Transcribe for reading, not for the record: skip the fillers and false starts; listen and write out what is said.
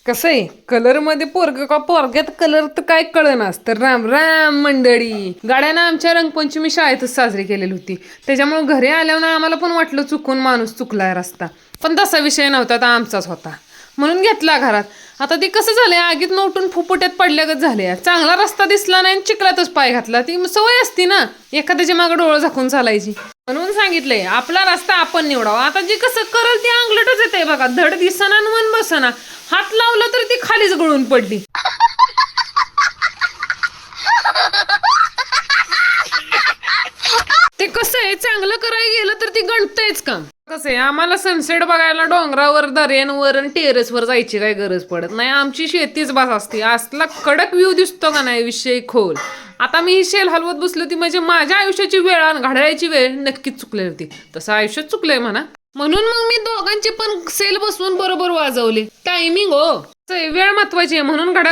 कसं आहे कलर मध्ये पोरग का पोरग्यात कलर तर काय कळनाच. तर राम राम मंडळी, गाड्यानं आमच्या रंगपंचमी शाळेतच साजरी केलेली होती. त्याच्यामुळे घरी आल्यावर आम्हाला पण वाटलं चुकून माणूस चुकलाय रस्ता, पण तसा विषय नव्हता, तर आमचाच होता म्हणून घेतला घरात. आता ती कसं झालंय, आगीत नोटून फुफुट्यात पडल्यागत झाले. चांगला रस्ता दिसला नाही, चिखलातच पाय घातला. ती सवय असती ना एखाद्याच्या मागे डोळं झाकून चालायची. म्हणून सांगितलंय आपला रस्ता आपण निवडावा. आता जी कसं करल ती अंगलटच येते बघा, धड दिसना आणि मन बसना. हात लावला तर ती खालीच गळून पडली. ते कसं आहे, चांगलं करायला गेलं तर ती गणतयच काम. कसं आहे, आम्हाला सनसेट बघायला डोंगरावर दर्यांवर आणि टेरेसवर जायची काही गरज पडत नाही. आमची शेतीच बास असते. असला कडक व्ह्यू दिसतो का नाही, विषय खोल. आता मी ही शेल हलवत बसली होती म्हणजे माझ्या आयुष्याची वेळ आणि घड्याळाची वेळ नक्कीच चुकली होती. तसं आयुष्यात चुकलंय म्हणा. म्हणून मग मी दोघांची पण सेल बसवून बरोबर वाजवले. टायमिंग हो, वेळ महत्वाची आहे म्हणून घड्याळ